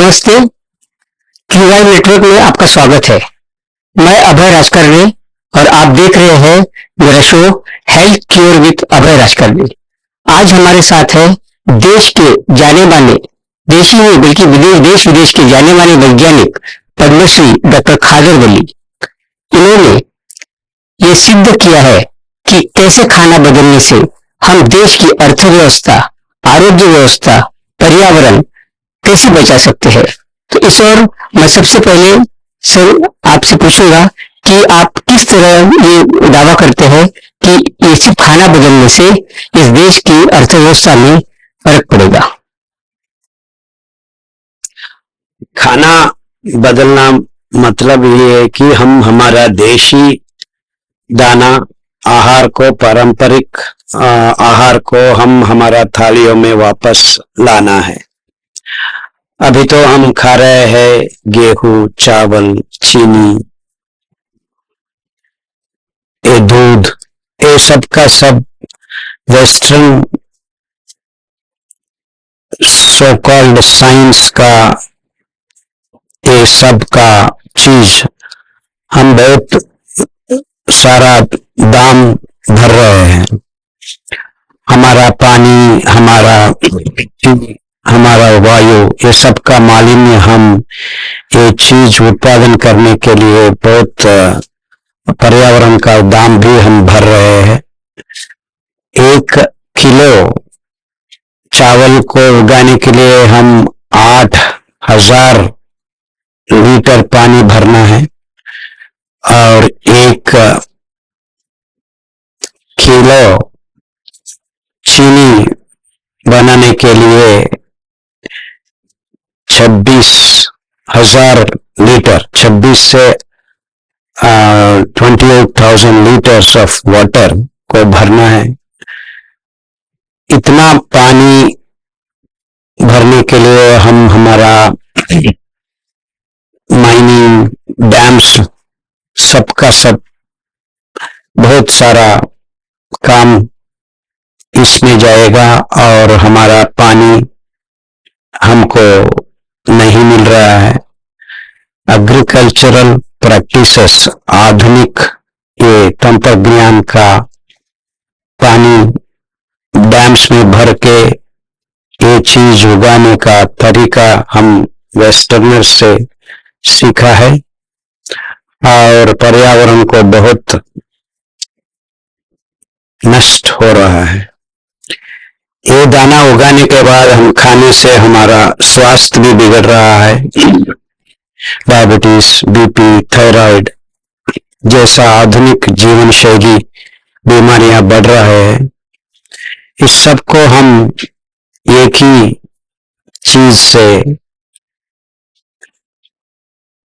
नमस्ते। QI network में आपका स्वागत है। मैं अभय राजकर्णी और आप देख रहे हैं मेरा शो हेल्थ क्योर विद अभय राजकर्णी। आज हमारे साथ है देश के जाने माने, देश ही नहीं बल्कि देश विदेश के जाने माने वैज्ञानिक पद्मश्री डॉक्टर खादर वली। इन्होंने ये सिद्ध किया है कि कैसे खाना बदलने से हम देश की अर्थव्यवस्था, आरोग्य व्यवस्था, पर्यावरण कैसे बचा सकते हैं। तो इस ओर मैं सबसे पहले सर आपसे पूछूंगा कि आप किस तरह ये दावा करते हैं कि ये सिर्फ खाना बदलने से इस देश की अर्थव्यवस्था में फर्क पड़ेगा। खाना बदलना मतलब ये है कि हम हमारा देशी दाना आहार को, पारंपरिक आहार को हम हमारा थालियों में वापस लाना है। अभी तो हम खा रहे हैं गेहूं, चावल, चीनी, ये दूध, ये सब का सब वेस्टर्न सो कॉल्ड साइंस का, ये सब का चीज हम बहुत सारा दाम भर रहे हैं। हमारा पानी, हमारा वायु, ये सब का मालिन्य हम ये चीज उत्पादन करने के लिए बहुत पर्यावरण का दाम भी हम भर रहे हैं। 1 किलो चावल को उगाने के लिए हम 8,000 लीटर पानी भरना है और 1 किलो चीनी बनाने के लिए 26,000 लीटर, 26 से 28,000 लीटर्स ऑफ वाटर को भरना है। इतना पानी भरने के लिए हम हमारा माइनिंग, डैम्स, सबका सब बहुत सारा काम इसमें जाएगा और हमारा पानी हमको नहीं मिल रहा है। एग्रीकल्चरल प्रैक्टिसेस, आधुनिक ये तंत्रज्ञान का पानी डैम्स में भर के ये चीज उगाने का तरीका हम वेस्टर्नर से सीखा है और पर्यावरण को बहुत नष्ट हो रहा है। ये दाना उगाने के बाद हम खाने से हमारा स्वास्थ्य भी बिगड़ रहा है। डायबिटीज, बीपी, थायराइड जैसा आधुनिक जीवन शैली बीमारियां बढ़ रहे हैं। इस सब को हम एक ही चीज से,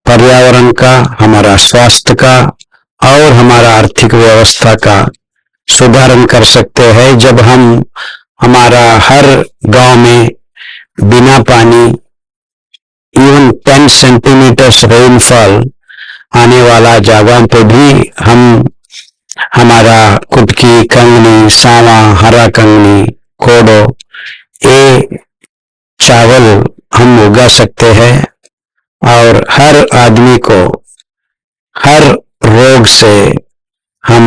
पर्यावरण का, हमारा स्वास्थ्य का और हमारा आर्थिक व्यवस्था का सुधारण कर सकते हैं जब हम हमारा हर गांव में बिना पानी, इवन 10 सेंटीमीटर्स रेनफॉल आने वाला जगह पे भी हम हमारा कुटकी, कंगनी, सावा, हरा कंगनी, कोडो, ये चावल हम उगा सकते हैं और हर आदमी को हर रोग से हम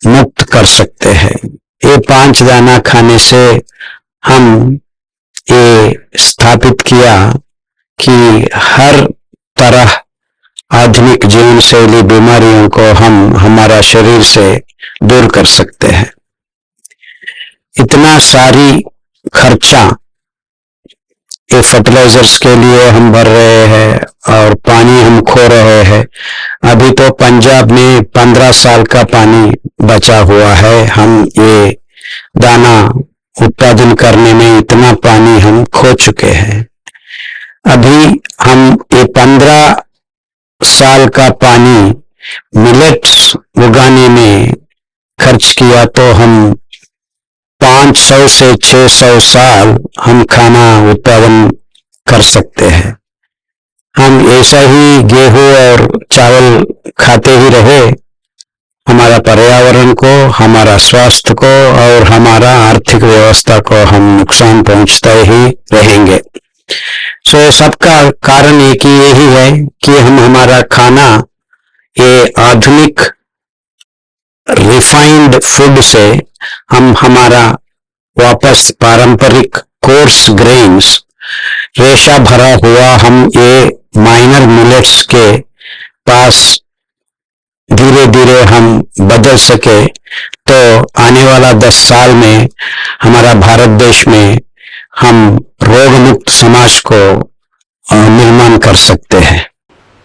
मुक्त कर सकते हैं। ये 5 दाना खाने से हम ये स्थापित किया कि हर तरह आधुनिक जीवन शैली बीमारियों को हम हमारा शरीर से दूर कर सकते हैं। इतना सारी खर्चा ये फर्टिलाइजर्स के लिए हम भर रहे हैं और पानी हम खो रहे हैं। अभी तो पंजाब में 15 साल का पानी बचा हुआ है। हम ये दाना उत्पादन करने में इतना पानी हम खो चुके हैं। अभी हम ये 15 साल का पानी मिलेट्स उगाने में खर्च किया तो हम 500 से 600 साल हम खाना उत्पादन कर सकते हैं। हम ऐसा ही गेहूं और चावल खाते ही रहे, हमारा पर्यावरण को, हमारा स्वास्थ्य को और हमारा आर्थिक व्यवस्था को हम नुकसान पहुंचते ही रहेंगे। सो ये सबका कारण एक ही यही है कि हम हमारा खाना ये आधुनिक रिफाइंड फूड से हम हमारा वापस पारंपरिक कोर्स ग्रेन्स, रेशा भरा हुआ हम ये माइनर मिलेट्स के पास धीरे धीरे हम बदल सके, तो आने वाला 10 साल में हमारा भारत देश में हम रोग मुक्त समाज को निर्माण कर सकते हैं।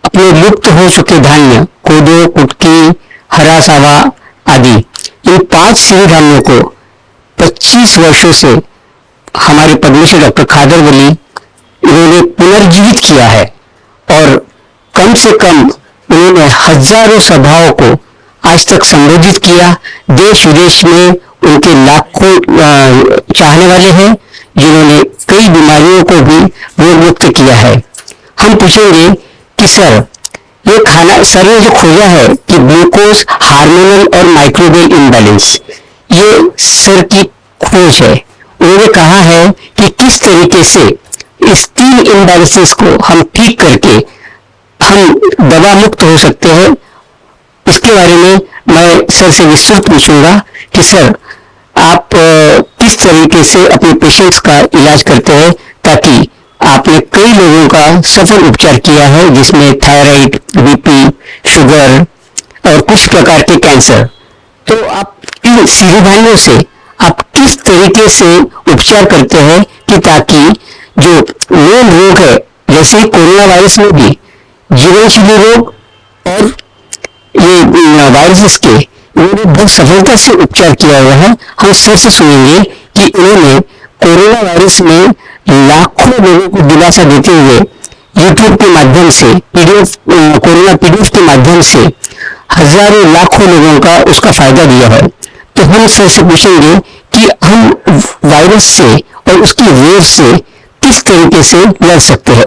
अपने लुप्त हो चुके धान्य कोदो, कुटकी, हरा सावा आदि इन 5 सिरुधान्यों को 25 वर्षों से हमारे पद्मश्री डॉक्टर खादर वली इन्होंने पुनर्जीवित किया है और कम से कम उन्होंने हजारों सभाओं को आज तक संबोधित किया। देश विदेश में उनके लाखों चाहने वाले हैं जिन्होंने कई बीमारियों को भी रोग मुक्त किया है। हम पूछेंगे कि सर, ये खाना सर ने जो खोजा है कि ग्लूकोज, हार्मोनल और माइक्रोबियल इम्बैलेंस, ये सर की खोज है। उन्होंने कहा है कि किस तरीके से इस 3 इम्बैलेंसेस को हम ठीक करके हम दवा मुक्त हो सकते हैं। इसके बारे में मैं सर से विस्तृत पूछूंगा कि सर, आप किस तरीके से अपने पेशेंट्स का इलाज करते हैं, ताकि आपने कई लोगों का सफल उपचार किया है जिसमें थायराइड, बीपी, शुगर और कुछ प्रकार के कैंसर। तो आप इन सिरुधान्यों से आप किस तरीके से उपचार करते हैं कि ताकि जो मेन रोग है, जैसे कोरोना वायरस में भी जीवनशैली रोग और ये वायरसेस के उन्होंने बहुत सफलता से उपचार किया हुआ है। हम सर से सुनेंगे कि उन्होंने कोरोना वायरस में लाखों लोगों को दिलासा देते हुए यूट्यूब के माध्यम से कोरोना पीडीएफ के माध्यम से हजारों लाखों लोगों का उसका फायदा दिया है। तो हम सर से पूछेंगे कि हम वायरस से और उसकी वेव से किस तरीके से लड़ सकते हैं।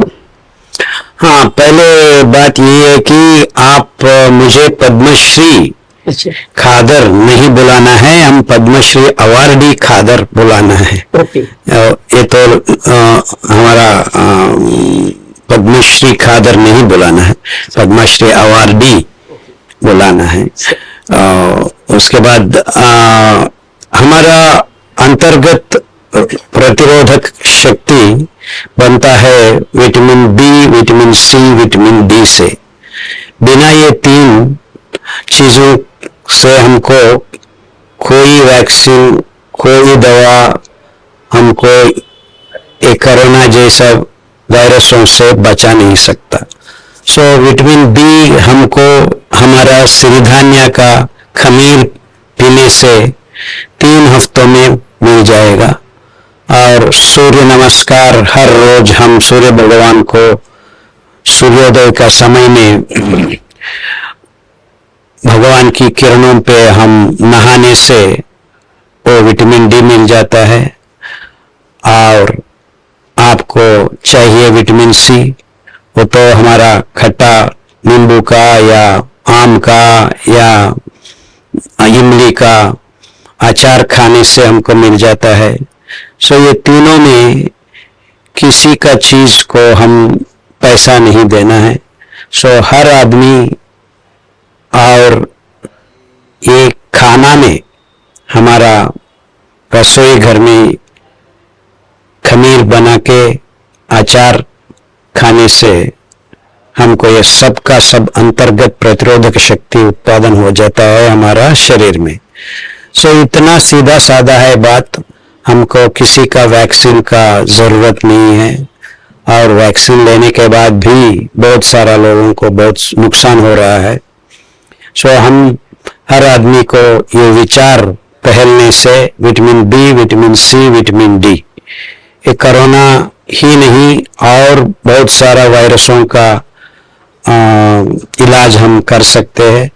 हाँ, पहले बात ये है कि आप मुझे पद्मश्री खादर नहीं बुलाना है, हम पद्मश्री अवार्डी खादर बुलाना है। ये तो हमारा पद्मश्री खादर नहीं बुलाना है, पद्मश्री अवार्डी बुलाना है। उसके बाद हमारा अंतर्गत प्रतिरोधक शक्ति बनता है vitamin B, vitamin C, vitamin D से। बिना ये 3 चीजों से हमको कोई वैक्सीन, कोई दवा हमको एक कोरोना जैसा वायरसों से बचा नहीं सकता। सो विटामिन बी हमको हमारा सिरुधान्य का खमीर पीने से 3 हफ्तों में मिल जाएगा। और सूर्य नमस्कार हर रोज हम सूर्य भगवान को सूर्योदय का समय में भगवान की किरणों पे हम नहाने से वो विटामिन डी मिल जाता है। और आपको चाहिए विटामिन सी, वो तो हमारा खट्टा नींबू का या आम का या इमली का अचार खाने से हमको मिल जाता है। सो ये तीनों में किसी का चीज को हम पैसा नहीं देना है। सो हर आदमी और ये खाना में हमारा रसोई घर में खमीर बना के अचार खाने से हमको ये सब का सब अंतर्गत प्रतिरोधक शक्ति उत्पादन हो जाता है हमारा शरीर में। सो इतना सीधा साधा है बात, हमको किसी का वैक्सीन का जरूरत नहीं है। और वैक्सीन लेने के बाद भी बहुत सारा लोगों को बहुत नुकसान हो रहा है। सो हम हर आदमी को ये विचार पहलने से vitamin B, vitamin C, vitamin D, ये कोरोना ही नहीं और बहुत सारा वायरसों का इलाज हम कर सकते हैं।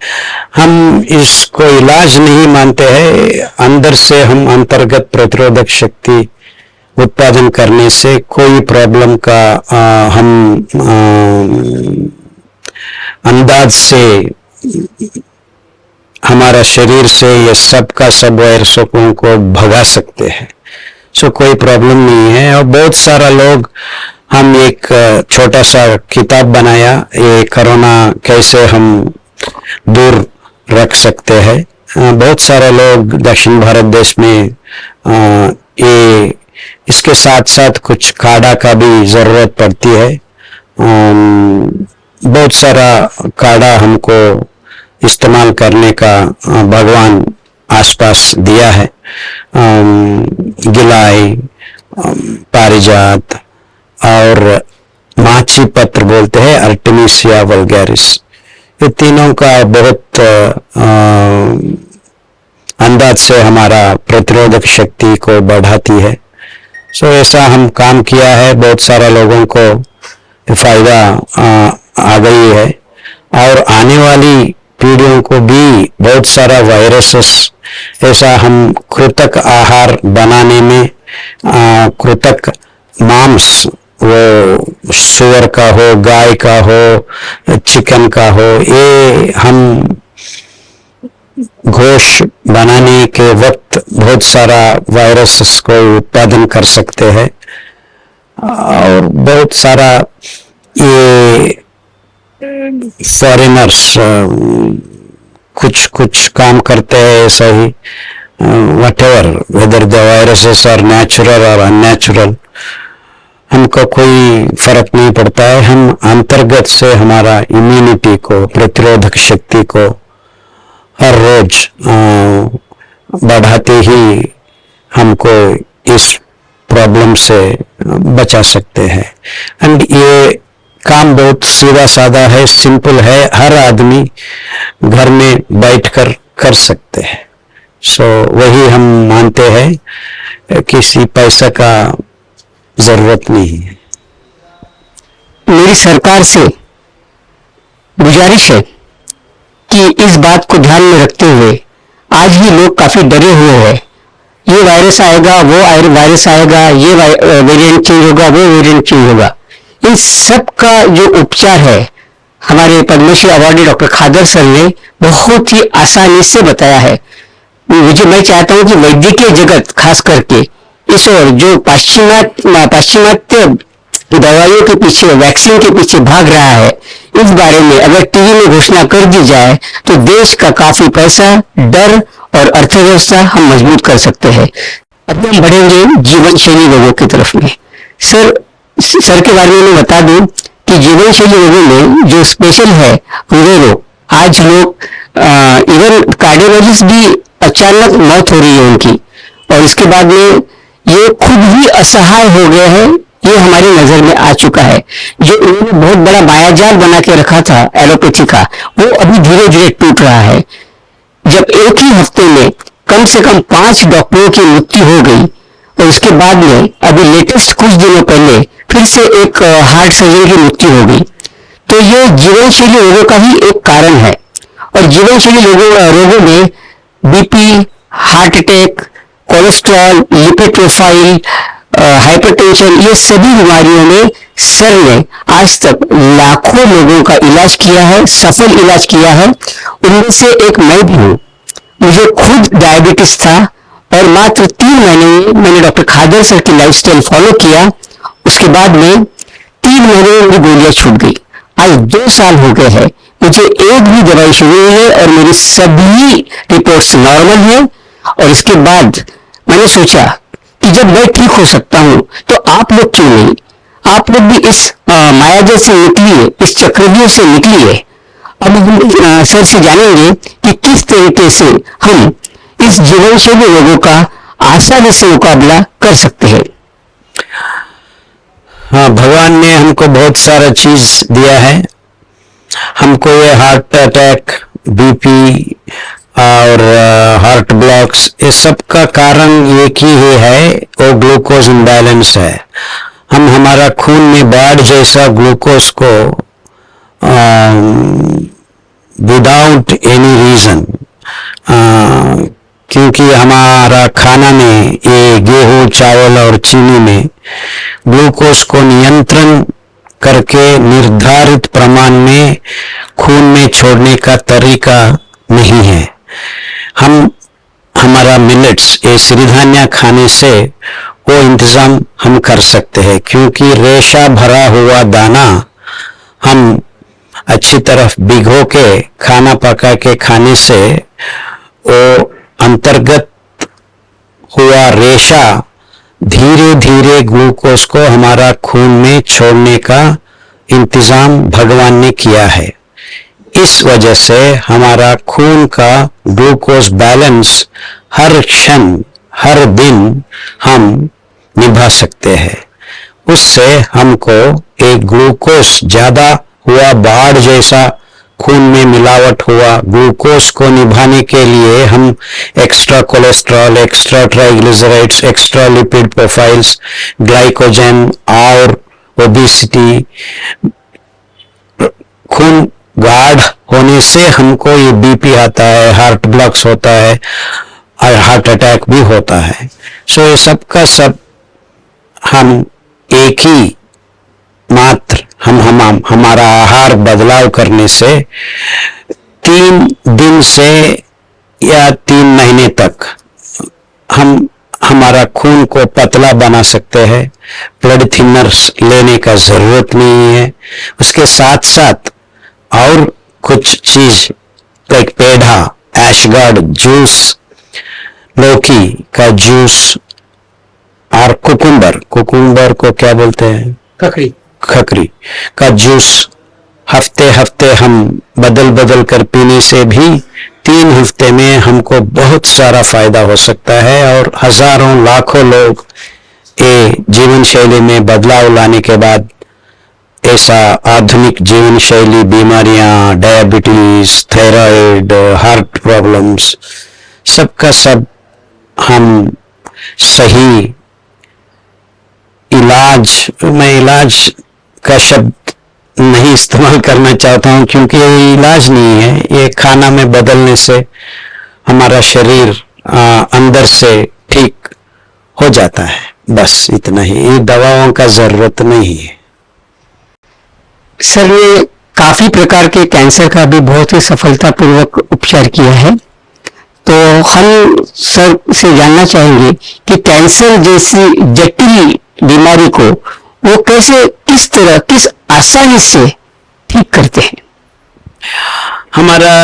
हम इसको इलाज नहीं मानते हैं, अंदर से हम अंतर्गत प्रतिरोधक शक्ति उत्पादन करने से कोई प्रॉब्लम का हम अंदाज से हमारा शरीर से ये सब का सब वायरसों को भगा सकते हैं। सो कोई प्रॉब्लम नहीं है। और बहुत सारा लोग हम एक छोटा सा किताब बनाया, ये कोरोना कैसे हम दूर रख सकते हैं। बहुत सारे लोग दक्षिण भारत देश में ये इसके साथ साथ कुछ काढ़ा का भी जरूरत पड़ती है। बहुत सारा काढ़ा हमको इस्तेमाल करने का भगवान आसपास दिया है। गिलाई, पारिजात और माची पत्र बोलते हैं, आर्टेमिसिया वल्गैरिस, ये तीनों का बहुत अंदाज से हमारा प्रतिरोधक शक्ति को बढ़ाती है। सो ऐसा हम काम किया है, बहुत सारा लोगों को फायदा आ गई है और आने वाली पीढ़ियों को भी बहुत सारा वायरसेस, ऐसा हम कृतक आहार बनाने में कृतक मांस, वो सुअर का हो, गाय का हो, चिकन का हो, ये हम गोश्त बनाने के वक्त बहुत सारा वायरसेस को उत्पादन कर सकते हैं। और बहुत सारा ये फॉरेनर्स कुछ कुछ काम करते हैं ऐसा ही, whatever, whether the viruses are natural or unnatural, हमको कोई फर्क नहीं पड़ता है। हम अंतर्गत से हमारा इम्यूनिटी को, प्रतिरोधक शक्ति को हर रोज बढ़ाते ही हमको इस प्रॉब्लम से बचा सकते हैं। एंड ये काम बहुत सीधा साधा है, सिंपल है, हर आदमी घर में बैठकर कर सकते हैं। सो वही हम मानते हैं, किसी पैसा का जरूरत नहीं है। मेरी सरकार से गुजारिश है कि इस बात को ध्यान में रखते हुए, आज भी लोग काफी डरे हुए हैं, ये वायरस आएगा, वो वायरस आएगा, ये वेरिएंट चेंज होगा, वो वेरिएंट चेंज होगा, इन सब का जो उपचार है हमारे पद्मश्री अवार्डी डॉक्टर खादर सर ने बहुत ही आसानी से बताया है। मैं चाहता हूं कि वैद्यकीय जगत खास करके इस और जो पाश्चिमात्य दवाइयों के पीछे, वैक्सीन के पीछे भाग रहा है, इस बारे में अगर टीवी में घोषणा कर दी जाए तो देश का काफी पैसा, डर और अर्थव्यवस्था हम मजबूत कर सकते हैं। अब हम बढ़ेंगे जीवन शैली रोगों की तरफ में। सर के बारे में मैं बता दूं कि जीवन शैली रोगों में जो स्पेशल है हृदय रोग, आज लोग इवन कार्डियोलॉजिस्ट भी अचानक मौत हो रही है उनकी, और इसके बाद में ये खुद ही असहाय हो गए हैं, ये हमारी नजर में आ चुका है। जो उन्होंने बहुत बड़ा मायाजाल बना के रखा था एलोपैथी का, वो अभी धीरे धीरे टूट रहा है। जब एक ही हफ्ते में कम से कम 5 डॉक्टरों की मृत्यु हो गई, और उसके बाद में अभी लेटेस्ट कुछ दिनों पहले फिर से एक हार्ट सर्जन की मृत्यु हो गई, तो ये जीवन शैली रोगों का ही एक कारण है। और जीवन शैली रोगों में BP, heart attack, cholesterol, lipid profile, hypertension, ये सभी बीमारियों में सर ने आज तक लाखों लोगों का इलाज किया है, सफल इलाज किया है। उनमें से एक मैं भी हूं। मुझे खुद डायबिटीज था और मात्र 3 महीने में मैंने डॉक्टर खादर सर की लाइफस्टाइल फॉलो किया। उसके बाद में 3 महीने में मेरी गोलियां छूट गई। आज 2 साल हो गए हैं, मुझे एक भी दवाई शुरू हुई है और मेरी सभी रिपोर्ट्स नॉर्मल है। और इसके बाद मैंने सोचा कि जब मैं ठीक हो सकता हूं तो आप लोग क्यों नहीं, आप लोग भी इस मायाजाल से निकलिए, इस चक्रव्यूह से निकलिए। अब हम सर से जानेंगे कि किस तरीके से हम इस जीवन शैली रोगों का आसानी से मुकाबला कर सकते हैं। हाँ, भगवान ने हमको बहुत सारा चीज दिया है। हमको ये हार्ट अटैक, बीपी और हार्ट ब्लॉक्स, ये सब का कारण एक ही है, वो ग्लूकोज इम्बैलेंस है। हम हमारा खून में बाढ़ जैसा ग्लूकोज को विदाउट एनी रीजन, क्योंकि हमारा खाना में ये गेहूं, चावल और चीनी में ग्लूकोज को नियंत्रण करके निर्धारित प्रमाण में खून में छोड़ने का तरीका नहीं है। हमारा मिलेट्स, ये सिरिधान्य खाने से वो इंतजाम हम कर सकते हैं, क्योंकि रेशा भरा हुआ दाना हम अच्छी तरह भिगो के खाना पका के खाने से वो अंतर्गत हुआ रेशा धीरे धीरे ग्लूकोज को हमारा खून में छोड़ने का इंतजाम भगवान ने किया है। इस वजह से हमारा खून का ग्लूकोज बैलेंस हर क्षण हर दिन हम निभा सकते हैं। उससे हमको एक ग्लूकोज ज्यादा हुआ बाढ़ जैसा खून में मिलावट हुआ ग्लूकोज को निभाने के लिए हम extra cholesterol, extra triglycerides, extra lipid profiles, glycogen और ओबेसिटी, खून गाढ़ होने से हमको ये बीपी आता है, हार्ट ब्लॉक्स होता है और हार्ट अटैक भी होता है। सो ये सब का सब हम एक ही मात्र हम हमारा आहार बदलाव करने से 3 दिन से या 3 महीने तक हम हमारा खून को पतला बना सकते हैं। ब्लड थिनर्स लेने का जरूरत नहीं है। उसके साथ साथ और कुछ चीज लाइक पेढ़ा, एशगार्ड जूस, लौकी का जूस और कुकुम्बर को क्या बोलते हैं, खकरी का जूस हफ्ते हफ्ते हम बदल कर पीने से भी 3 हफ्ते में हमको बहुत सारा फायदा हो सकता है। और हजारों लाखों लोग ये जीवन शैली में बदलाव लाने के बाद ऐसा आधुनिक जीवन शैली बीमारियां, डायबिटीज, थायराइड, हार्ट प्रॉब्लम्स, सबका सब हम सही इलाज, मैं इलाज का शब्द नहीं इस्तेमाल करना चाहता हूं क्योंकि ये इलाज नहीं है, ये खाना में बदलने से हमारा शरीर अंदर से ठीक हो जाता है, बस इतना ही। ये दवाओं का जरूरत नहीं है। सर, ये काफी प्रकार के कैंसर का भी बहुत ही सफलतापूर्वक उपचार किया है, तो हम सर से जानना चाहेंगे कि कैंसर जैसी जटिल बीमारी को वो कैसे, किस तरह, किस आसानी से ठीक करते हैं। हमारा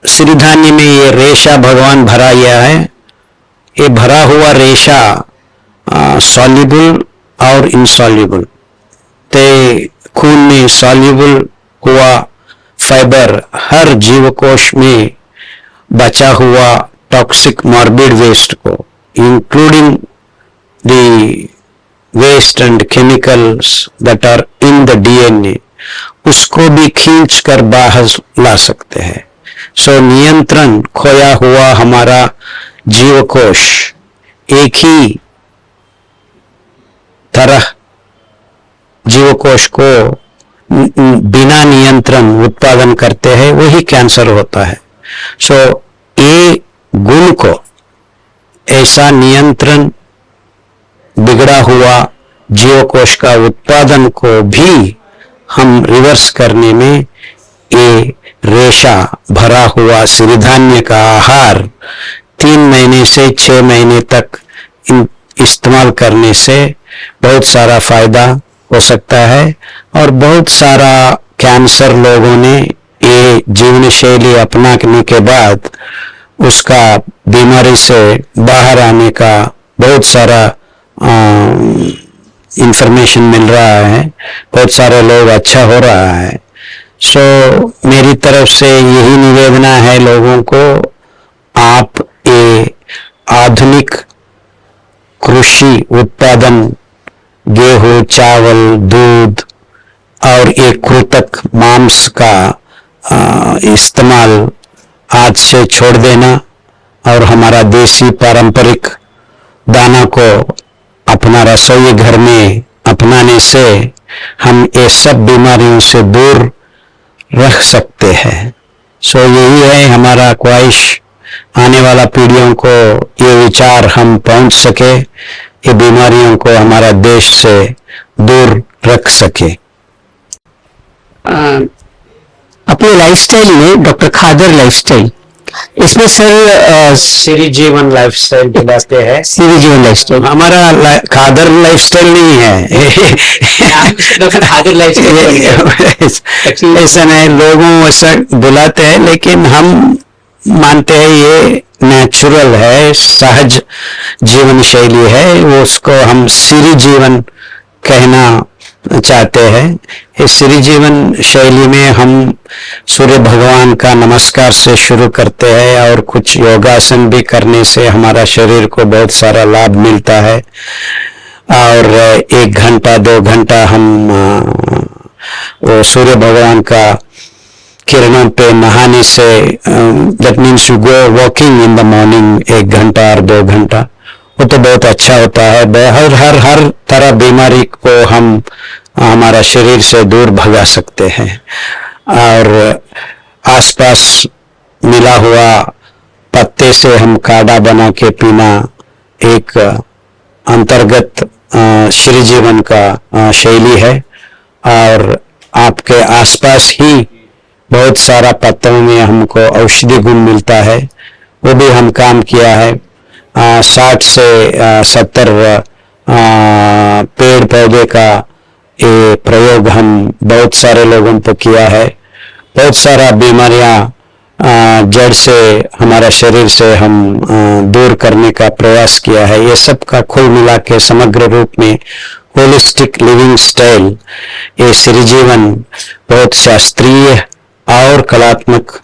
सिरिधान्य में ये रेशा भगवान भरा गया है। ये भरा हुआ रेशा सॉल्युबल और इनसॉल्युबल, ते खून में सॉल्युबल हुआ फाइबर हर जीवकोश में बचा हुआ टॉक्सिक मॉर्बिड वेस्ट को, including the waste and chemicals that are in the DNA, उसको भी खींच कर बाहर ला सकते हैं। सो नियंत्रण खोया हुआ हमारा जीवकोश एक ही तरह जीवकोश को बिना नियंत्रण उत्पादन करते हैं, वही कैंसर होता है। सो ये गुण को, ऐसा नियंत्रण बिगड़ा हुआ जीवकोश का उत्पादन को भी हम रिवर्स करने में ये रेशा भरा हुआ सिरिधान्य का आहार 3 महीने से 6 महीने तक इस्तेमाल करने से बहुत सारा फायदा हो सकता है। और बहुत सारा कैंसर लोगों ने ये जीवन शैली अपनाने के बाद उसका बीमारी से बाहर आने का बहुत सारा इंफॉर्मेशन मिल रहा है, बहुत सारे लोग अच्छा हो रहा है। सो मेरी तरफ से यही निवेदना है लोगों को, आप ये आधुनिक कृषि उत्पादन, गेहूं, चावल, दूध और एक कृतक मांस का इस्तेमाल आज से छोड़ देना और हमारा देसी पारंपरिक दाना को अपना रसोई घर में अपनाने से हम ये सब बीमारियों से दूर रख सकते हैं। सो यही है हमारा ख्वाहिश, आने वाला पीढ़ियों को ये विचार हम पहुंच सके, ये बीमारियों को हमारा देश से दूर रख सके। अपने लाइफस्टाइल में डॉक्टर खादर लाइफस्टाइल इसमें सर श्री जीवन लाइफस्टाइल दिलाते हैं। श्री जीवन लाइफस्टाइल हमारा खादर लाइफस्टाइल नहीं है। खादर लाइफस्टाइल ऐसा नहीं, लोगों ऐसा बुलाते हैं, लेकिन हम मानते हैं ये नेचुरल है, सहज जीवन शैली है, वो उसको हम श्री जीवन कहना चाहते हैं। इस श्री जीवन शैली में हम सूर्य भगवान का नमस्कार से शुरू करते हैं और कुछ योगासन भी करने से हमारा शरीर को बहुत सारा लाभ मिलता है। और 1 घंटा 2 घंटा हम वो सूर्य भगवान का किरणों पे नहाने से, that means you go walking in the morning 1 घंटा और 2 घंटा, वो तो बहुत अच्छा होता है। हर तरह बीमारी को हम हमारा शरीर से दूर भगा सकते हैं। और आसपास मिला हुआ पत्ते से हम काढ़ा बना के पीना एक अंतर्गत श्री जीवन का शैली है। और आपके आसपास ही बहुत सारा पत्तों में हमको औषधि गुण मिलता है, वो भी हम काम किया है। 60 से 70 पेड़ पौधे का ये प्रयोग हम बहुत सारे लोगों पर किया है। बहुत सारा बीमारियां जड़ से हमारा शरीर से हम दूर करने का प्रयास किया है। ये सब का कुल मिला के समग्र रूप में होलिस्टिक लिविंग स्टाइल, ये श्री जीवन बहुत शास्त्रीय और कलात्मक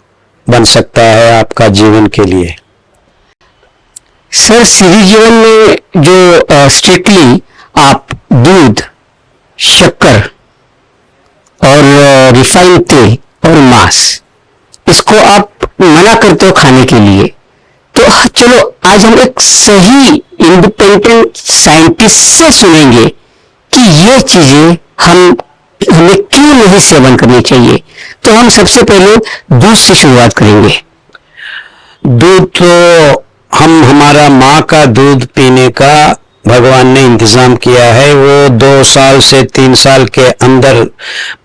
बन सकता है आपका जीवन के लिए। सर श्री जीवन में जो स्ट्रिक्टली आप दूध, शक्कर और रिफाइंड तेल और मांस, इसको आप मना करते हो खाने के लिए, तो चलो आज हम एक सही इंडिपेंडेंट साइंटिस्ट से सुनेंगे कि ये चीजें हमें क्यों नहीं सेवन करनी चाहिए। तो हम सबसे पहले दूध से शुरुआत करेंगे। दूध तो हम हमारा माँ का दूध पीने का भगवान ने इंतजाम किया है। वो 2 साल से 3 साल के अंदर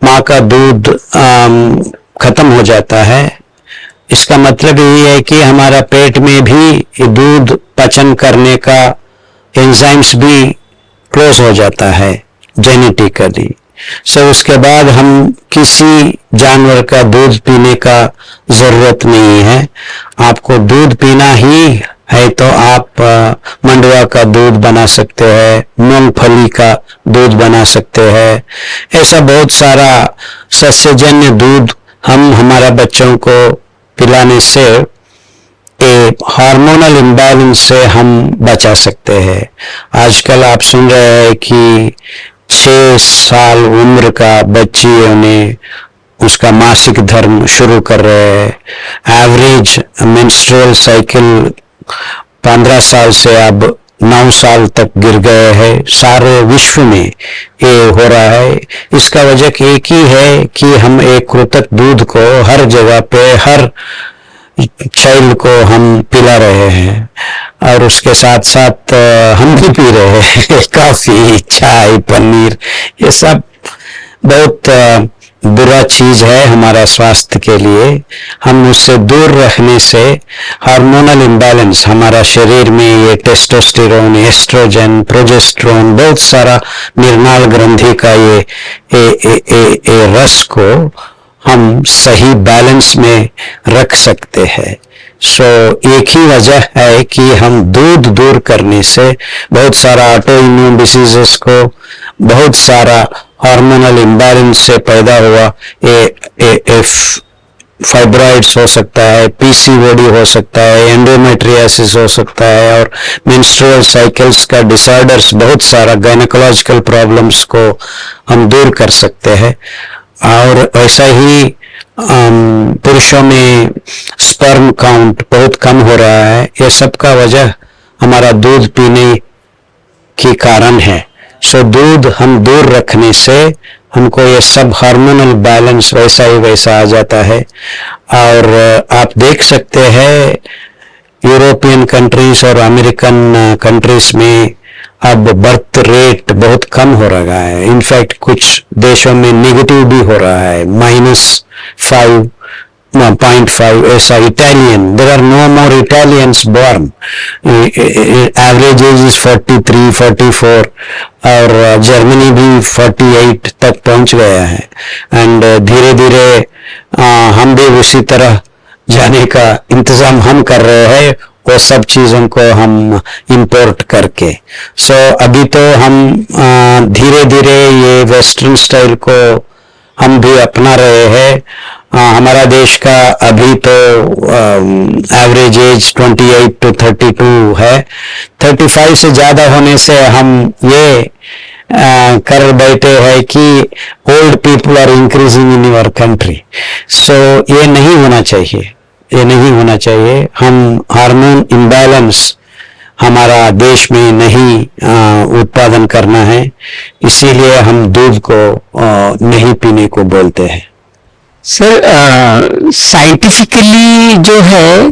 माँ का दूध खत्म हो जाता है। इसका मतलब ये है कि हमारा पेट में भी दूध पचन करने का एंजाइम्स भी क्लोज हो जाता है जेनेटिकली। सो उसके बाद हम किसी जानवर का दूध पीने का जरूरत नहीं है। आपको दूध पीना ही है तो आप मंडुआ का दूध बना सकते हैं, मूंगफली का दूध बना सकते हैं। ऐसा बहुत सारा सस्यजन्य दूध हम हमारा बच्चों को पिलाने से हार्मोनल इम्बैलेंस से हम बचा सकते हैं। आजकल आप सुन रहे हैं कि 6 साल उम्र का बच्चियों ने उसका मासिक धर्म शुरू कर रहे हैं। एवरेज मेंस्ट्रुअल साइकिल 15 साल से अब 9 साल तक गिर गए हैं। सारे विश्व में ये हो रहा है। इसका वजह एक ही है कि हम एक कृतक दूध को हर जगह पे हर चाइल्ड को हम पिला रहे हैं, और उसके साथ साथ हम भी पी रहे हैं कॉफी, चाय, पनीर। ये सब बहुत बुरा चीज है हमारा स्वास्थ्य के लिए। हम उससे दूर रखने से हार्मोनल इम्बैलेंस हमारा शरीर में ये टेस्टोस्टेरोन, एस्ट्रोजन, प्रोजेस्टेरोन, बहुत सारा निर्नाल ग्रंथि का ये रस को हम सही बैलेंस में रख सकते हैं। सो एक ही वजह है कि हम दूध दूर करने से बहुत सारा ऑटो इम्यून डिसीजेस को, बहुत सारा हार्मोनल इम्बैलेंस से पैदा हुआ फाइब्रॉइड्स हो सकता है, पीसीओडी हो सकता है, एंडोमेट्रियोसिस हो सकता है, और मेंस्ट्रुअल साइकिल्स का डिसऑर्डर्स, बहुत सारा गायनेकोलॉजिकल प्रॉब्लम्स को हम दूर कर सकते हैं। और ऐसा ही पुरुषों में स्पर्म काउंट बहुत कम हो रहा है। ये सब का वजह हमारा दूध पीने के कारण है। सो दूध हम दूर रखने से हमको ये सब हार्मोनल बैलेंस वैसा ही वैसा आ जाता है। और आप देख सकते हैं यूरोपियन कंट्रीज और अमेरिकन कंट्रीज में अब बर्थ रेट बहुत कम हो रहा है। इनफैक्ट कुछ देशों में नेगेटिव भी हो रहा है, -5 0.5 ऐसा Italian, there are no more Italians born, average age is 43, 44 और जर्मनी भी 48 तक पहुंच गया है। एंड धीरे धीरे हम भी उसी तरह जाने का इंतजाम हम कर रहे हैं, वो सब चीजों को हम इंपोर्ट करके। सो अभी तो हम धीरे धीरे ये वेस्टर्न स्टाइल को हम भी अपना रहे हैं। हमारा देश का अभी तो एवरेज एज 28 to 32 है। 35 से ज्यादा होने से हम ये कर बैठे हैं कि old people are increasing in your country. So ये नहीं होना चाहिए, ये नहीं होना चाहिए। हम हार्मोन इम्बैलेंस हमारा देश में नहीं उत्पादन करना है, इसीलिए हम दूध को नहीं पीने को बोलते हैं। सर साइंटिफिकली जो है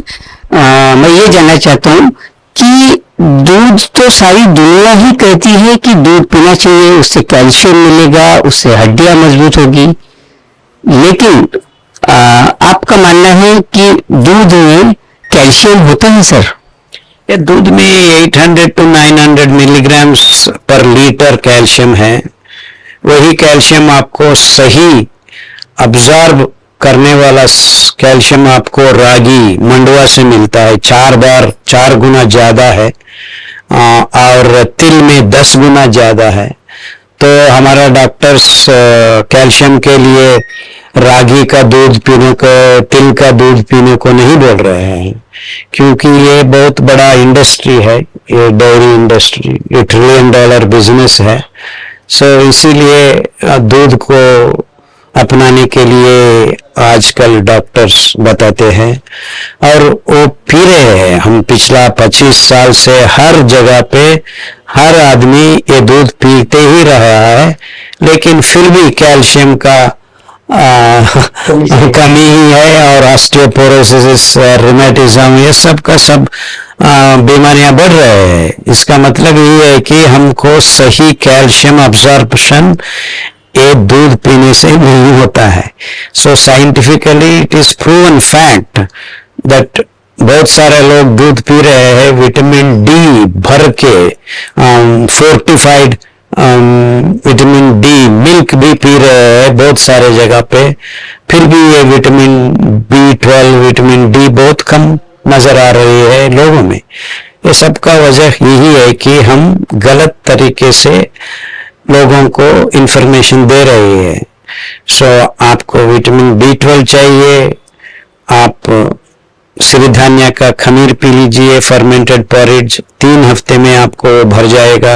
मैं ये जानना चाहता हूँ कि दूध तो सारी दुनिया ही कहती है कि दूध पीना चाहिए, उससे कैल्शियम मिलेगा, उससे हड्डियां मजबूत होगी, लेकिन आपका मानना है कि दूध में कैल्शियम होता है सर? ये दूध में 800 to 900 मिलीग्राम्स पर लीटर कैल्शियम है। वही कैल्शियम आपको सही अब्जॉर्ब करने वाला कैल्शियम आपको रागी मंडुआ से मिलता है, 4 गुना ज्यादा है, और तिल में 10 गुना ज्यादा है। तो हमारा डॉक्टर्स कैल्शियम के लिए रागी का दूध पीने को, तिल का दूध पीने को नहीं बोल रहे हैं, क्योंकि ये बहुत बड़ा इंडस्ट्री है, ये डेयरी इंडस्ट्री, ये $1 ट्रिलियन बिजनेस है। सो इसीलिए दूध को अपनाने के लिए आजकल डॉक्टर्स बताते हैं, और वो पी रहे हैं। हम पिछला 25 साल से हर जगह पे हर आदमी ये दूध पीते ही रहा है, लेकिन फिर भी कैल्शियम का कमी ही है, और ऑस्टियोपोरोसिस, रूमेटिज्म, ये सब का सब बीमारियां बढ़ रहे हैं। इसका मतलब ये है कि हमको सही कैल्शियम अब्जॉर्प्शन ये दूध पीने से नहीं होता है। So scientifically it is proven fact that बहुत सारे लोग दूध पी रहे हैं विटामिन डी भर के, फोर्टिफाइड विटामिन डी मिल्क भी पी रहे हैं बहुत सारे जगह पे, फिर भी ये विटामिन B12, विटामिन डी बहुत कम नजर आ रही है लोगों में। ये सब का वजह यही है कि हम गलत तरीके से लोगों को इंफॉर्मेशन दे रहे हैं। सो आपको विटामिन B12 चाहिए, आप सिरिधान्य का खमीर पी लीजिए, फर्मेंटेड पॉरेज, 3 हफ्ते में आपको भर जाएगा।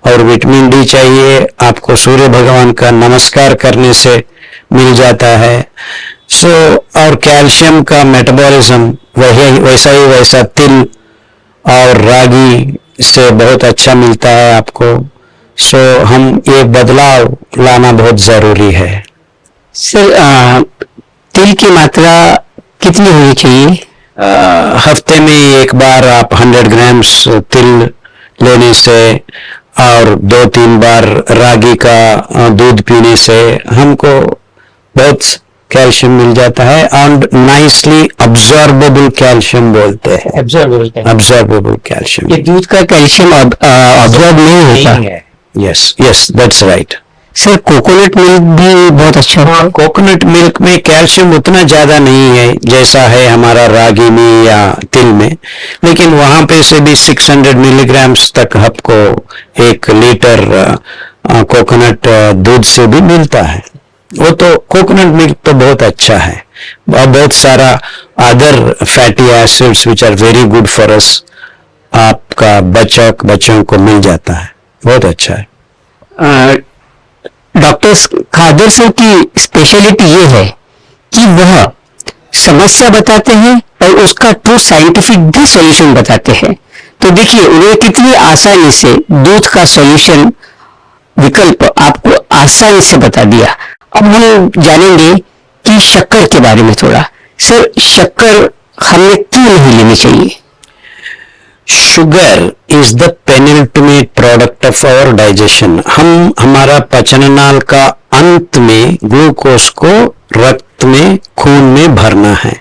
और विटामिन डी चाहिए, आपको सूर्य भगवान का नमस्कार करने से मिल जाता है। सो और कैल्शियम का मेटाबॉलिज्म वैसा तिल और रागी से बहुत अच्छा मिलता है आपको। सो हम ये बदलाव लाना बहुत जरूरी है। सर तिल की मात्रा कितनी होनी चाहिए? हफ्ते में एक बार आप 100 ग्राम्स तिल लेने से और 2-3 बार रागी का दूध पीने से हमको बहुत कैल्शियम मिल जाता है, एंड नाइसली अब्जॉर्बेबल कैल्शियम बोलते हैं। अब्जॉर्बेबल कैल्शियम, ये दूध का कैल्शियम अब्जॉर्ब नहीं होता। Yes that's right. Sir coconut milk भी बहुत अच्छा है। कोकोनट मिल्क में कैल्शियम उतना ज्यादा नहीं है जैसा है हमारा रागी में या तिल में, लेकिन वहां पे से भी 600 मिलीग्राम्स तक आपको 1 लीटर कोकोनट दूध से भी मिलता है। वो तो कोकोनट मिल्क तो बहुत अच्छा है, और बहुत सारा other fatty acids which are very good for us आपका बच्चों को मिल जाता है, बहुत अच्छा है। डॉक्टर खादर सर की स्पेशलिटी ये है कि वह समस्या बताते हैं और उसका ट्रू साइंटिफिक भी सॉल्यूशन बताते हैं। तो देखिए उन्होंने कितनी आसानी से दूध का सॉल्यूशन विकल्प आपको आसानी से बता दिया। अब हम जानेंगे कि शक्कर के बारे में थोड़ा। सर शक्कर हमें क्यों नहीं लेनी चाहिए? Sugar is the penultimate product of our digestion. हम हमारा पाचन नाल का अंत में ग्लूकोज को रखते रक्त में, खून में भरना है।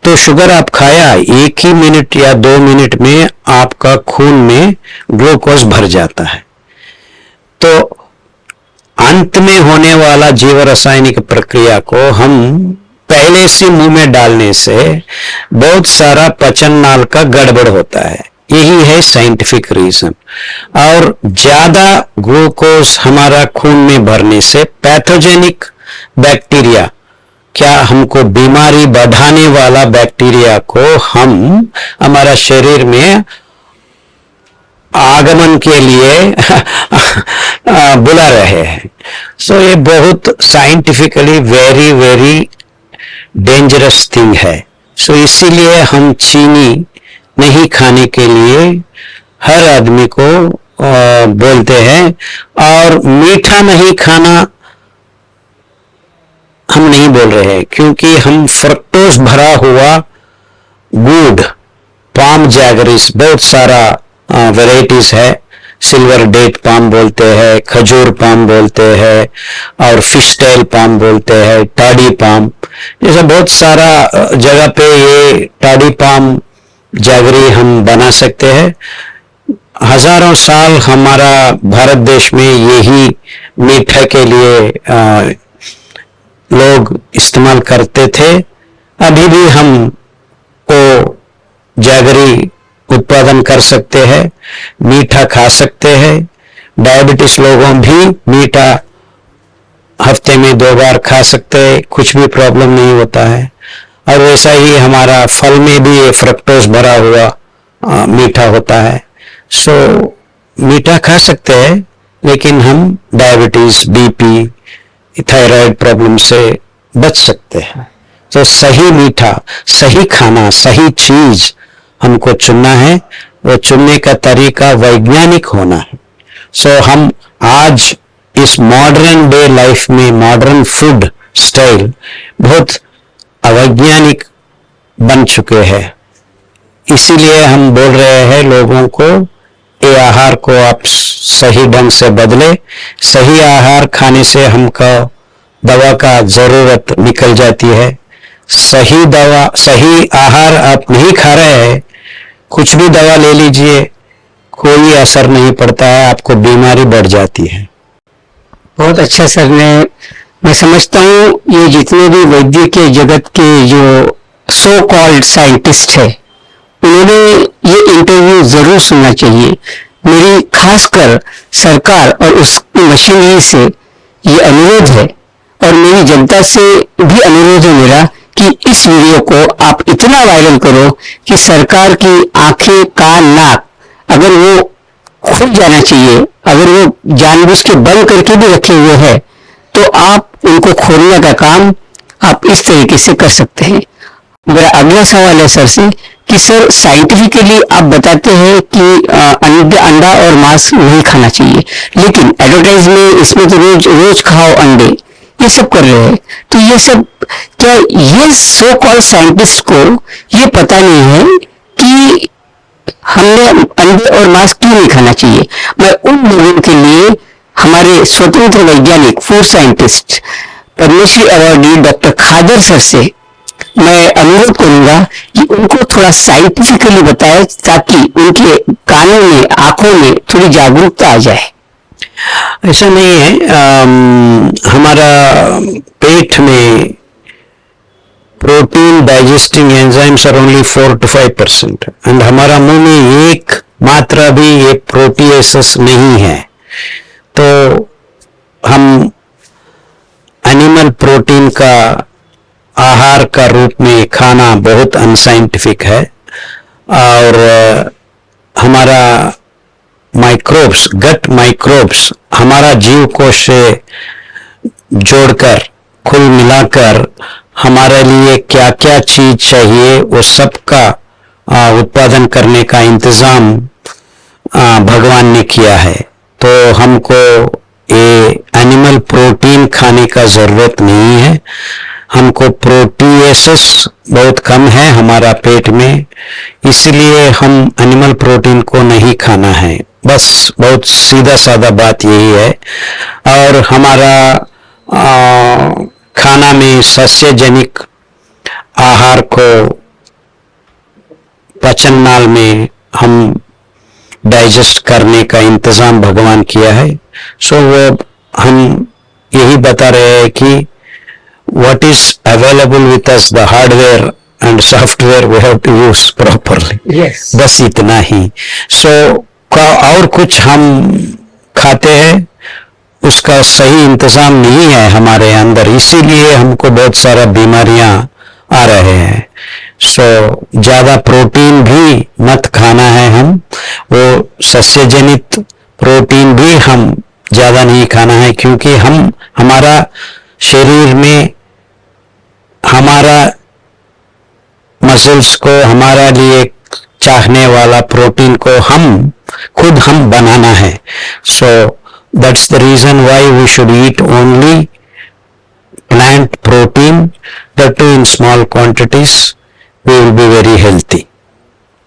तो शुगर आप खाया, 1 ही मिनट या 2 मिनट में आपका खून में ग्लूकोज भर जाता है। तो अंत में होने वाला जीव रासायनिक प्रक्रिया को हम पहले से मुंह में डालने से बहुत सारा पाचन नाल का गड़बड़ होता है। यही है साइंटिफिक रीजन। और ज्यादा ग्लूकोज हमारा खून में भरने से पैथोजेनिक बैक्टीरिया, क्या हमको बीमारी बढ़ाने वाला बैक्टीरिया को हम हमारा शरीर में आगमन के लिए बुला रहे हैं। सो ये बहुत scientifically very very dangerous thing है। सो इसीलिए हम चीनी नहीं खाने के लिए हर आदमी को बोलते हैं। और मीठा नहीं खाना हम नहीं बोल रहे हैं, क्योंकि हम फ्रक्टोज भरा हुआ गुड़, पाम जैगरीज, बहुत सारा वैरायटीज है। सिल्वर डेट पाम बोलते हैं, खजूर पाम बोलते हैं, और फिश टेल पाम बोलते हैं, टाडी पाम, जैसा बहुत सारा जगह पे ये टाडी पाम जैगरी हम बना सकते हैं। हजारों साल हमारा भारत देश में यही मीठा के लिए लोग इस्तेमाल करते थे। अभी भी हम को जैगरी उत्पादन कर सकते हैं, मीठा खा सकते हैं। डायबिटीज लोगों भी मीठा हफ्ते में 2 बार खा सकते हैं, कुछ भी प्रॉब्लम नहीं होता है। और वैसा ही हमारा फल में भी ये फ्रक्टोज भरा हुआ मीठा होता है। सो मीठा खा सकते हैं, लेकिन हम डायबिटीज, बीपी, थायराइड प्रॉब्लम से बच सकते हैं। तो सही मीठा, सही खाना, सही चीज हमको चुनना है। वो चुनने का तरीका वैज्ञानिक होना है। सो हम आज इस मॉडर्न डे लाइफ में मॉडर्न फूड स्टाइल बहुत अवैज्ञानिक बन चुके हैं। इसीलिए हम बोल रहे हैं लोगों को, ये आहार को आप सही ढंग से बदले। सही आहार खाने से हमको दवा का जरूरत निकल जाती है। सही दवा, सही आहार आप नहीं खा रहे हैं, कुछ भी दवा ले लीजिए, कोई असर नहीं पड़ता है, आपको बीमारी बढ़ जाती है। बहुत अच्छा सर ने, मैं समझता हूँ ये जितने भी वैद्य के जगत के जो सो कॉल्ड साइंटिस्ट है, उन्होंने ये इंटरव्यू जरूर सुनना चाहिए। मेरी खासकर सरकार और उस मशीनरी से ये अनुरोध है, और मेरी जनता से भी अनुरोध है मेरा, कि इस वीडियो को आप इतना वायरल करो कि सरकार की आंखें, कान, नाक अगर वो खुल जाना चाहिए, अगर वो जानबूझ के बंद करके भी रखे हुए हैं, तो आप उनको खोलने का काम आप इस तरीके से कर सकते हैं। मेरा अगला सवाल है सर से कि सर साइंटिफिकली आप बताते हैं कि अंडा और मांस नहीं खाना चाहिए, लेकिन एडवर्टाइज में इसमें तो रोज रोज खाओ अंडे, ये सब कर रहे हैं। तो ये सब क्या ये सो कॉल्ड साइंटिस्ट को ये पता नहीं है कि हमने अंडे और मांस क्यों नहीं खाना चाहिए? मैं उन लोगों के लिए हमारे स्वतंत्र वैज्ञानिक food scientist Padmashri awardee doctor खादर सर से मैं अनुरोध करूंगा कि उनको थोड़ा साइंटिफिकली बताएं, ताकि उनके कानों में, आंखों में थोड़ी जागरूकता आ जाए। ऐसा नहीं है। हमारा पेट में protein digesting enzymes are only 4 to 5%, and हमारा मुंह में एक मात्रा भी ये प्रोटीएसेस नहीं है। तो हम एनिमल प्रोटीन का आहार का रूप में खाना बहुत अनसाइंटिफिक है। और हमारा माइक्रोब्स, गट माइक्रोब्स हमारा जीव कोश से जोड़कर, कुल मिलाकर हमारे लिए क्या क्या चीज चाहिए वो सब का उत्पादन करने का इंतजाम भगवान ने किया है। तो हमको ये एनिमल प्रोटीन खाने का जरूरत नहीं है। हमको प्रोटीएसेस बहुत कम है हमारा पेट में, इसलिए हम एनिमल प्रोटीन को नहीं खाना है। बस बहुत सीधा साधा बात यही है। और हमारा खाना में सस्यजनिक आहार को पाचन नाल में हम डाइजेस्ट करने का इंतजाम भगवान किया है। सो वो हम यही बता रहे हैं कि what is available with us, the hardware and software we have to use properly. Yes. बस इतना ही। और कुछ हम खाते हैं उसका सही इंतजाम नहीं है हमारे अंदर, इसीलिए हमको बहुत सारा बीमारियां आ रहे हैं। ज्यादा प्रोटीन भी मत खाना है, हम वो सस्य जनित प्रोटीन भी हम ज्यादा नहीं खाना है, क्योंकि हम हमारा शरीर में हमारा मसल्स को हमारा लिए चाहने वाला प्रोटीन को हम खुद हम बनाना है। So that's the reason why we should eat only plant protein, that too in small quantities, we will be very healthy.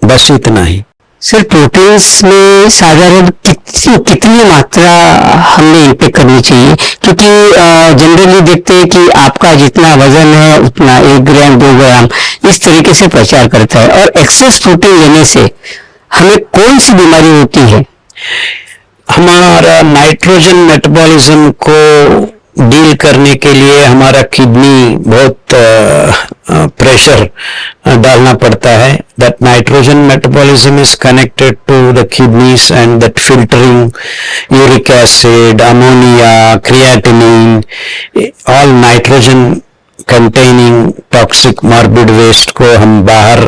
बस इतना ही। सर, प्रोटीन्स में साधारण कितनी मात्रा हमें इंटेक करनी चाहिए? क्योंकि जनरली देखते हैं कि आपका जितना वजन है उतना 1 ग्राम 2 ग्राम इस तरीके से प्रचार करता है, और एक्सेस प्रोटीन लेने से हमें कौन सी बीमारी होती है? हमारा नाइट्रोजन मेटाबॉलिज्म को डील करने के लिए हमारा किडनी बहुत प्रेशर डालना पड़ता है। That nitrogen metabolism is connected to the kidneys and that filtering uric acid, ammonia, creatinine, all nitrogen containing toxic morbid waste को हम बाहर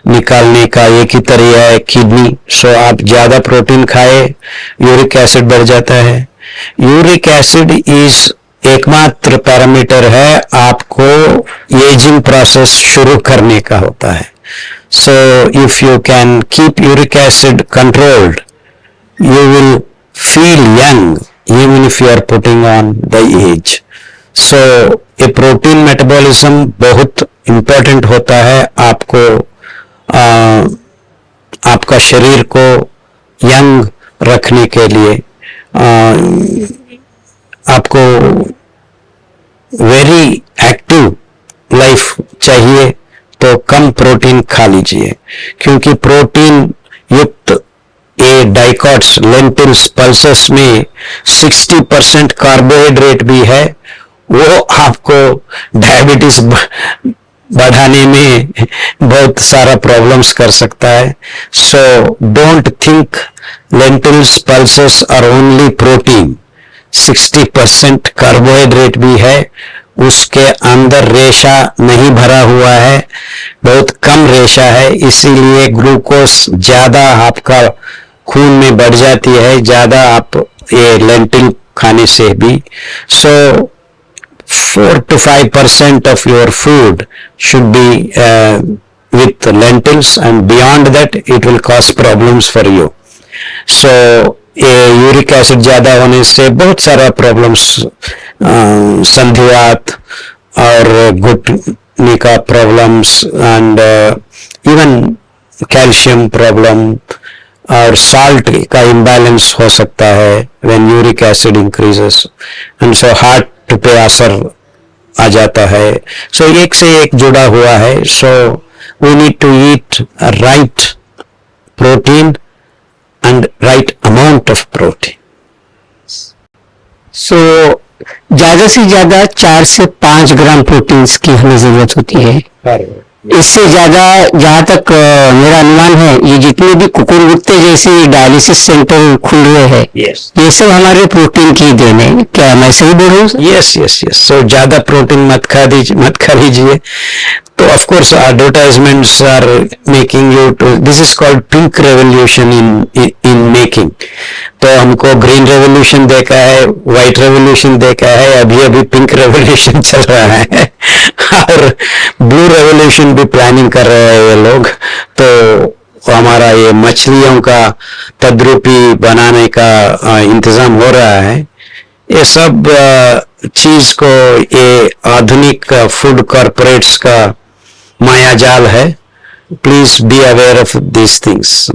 निकालने का एक ही तरीका है किडनी। सो आप ज्यादा प्रोटीन खाए, यूरिक एसिड बढ़ जाता है। यूरिक एसिड इज एकमात्र पैरामीटर है आपको एजिंग प्रोसेस शुरू करने का होता है। So if you can keep uric acid controlled, you will feel young even if you are putting on the age. So ये प्रोटीन मेटाबॉलिज्म बहुत इंपॉर्टेंट होता है आपको आपका शरीर को यंग रखने के लिए। आपको वेरी एक्टिव लाइफ चाहिए तो कम प्रोटीन खा लीजिए, क्योंकि प्रोटीन युक्त ये डाइकॉट्स, लेंटिल्स, पल्सेस में 60% कार्बोहाइड्रेट भी है। वो आपको डायबिटीज बढ़ाने में बहुत सारा प्रॉब्लम्स कर सकता है। So don't think lentils, pulses are only protein. 60% carbohydrate भी है, उसके अंदर रेशा नहीं भरा हुआ है, बहुत कम रेशा है, इसीलिए ग्लूकोज ज्यादा आपका खून में बढ़ जाती है, ज्यादा आप ये लेंटिल खाने से भी। सो 4 to 5% of your food should be with lentils, and beyond that it will cause problems for you. So uric acid ज्यादा होने से बहुत सारा प्रॉब्लम्स, संधिवात और घुटने का problems, and even calcium problem और साल्ट का इम्बैलेंस हो सकता है when uric acid increases, and so heart पे असर आ जाता है। सो एक से एक जुड़ा हुआ है। So we need to eat right protein and right amount of protein. So ज्यादा से ज्यादा 4 से 5 ग्राम प्रोटीन्स की हमें जरूरत होती है। इससे ज्यादा, जहाँ तक मेरा अनुमान है, ये जितने भी कुकुर गुत्ते जैसे डायलिसिस सेंटर खुल रहे हैं, ये सब हमारे प्रोटीन की देन है। क्या मैं सही बोल रहा हूँ? Yes yes yes. सो ज्यादा प्रोटीन मत खा लीजिए। तो of course advertisements are making you too, this is called pink revolution in making. तो हमको ग्रीन रेवोल्यूशन देखा है, व्हाइट रेवोल्यूशन देखा है, अभी अभी पिंक रेवोल्यूशन चल रहा है और ब्लू रेवोल्यूशन भी प्लानिंग कर रहे हैं ये लोग। तो हमारा ये मछलियों का तद्रूपी बनाने का इंतजाम हो रहा है। ये सब चीज को ये आधुनिक फूड कॉर्पोरेट्स का माया जाल है। Please be aware of this things.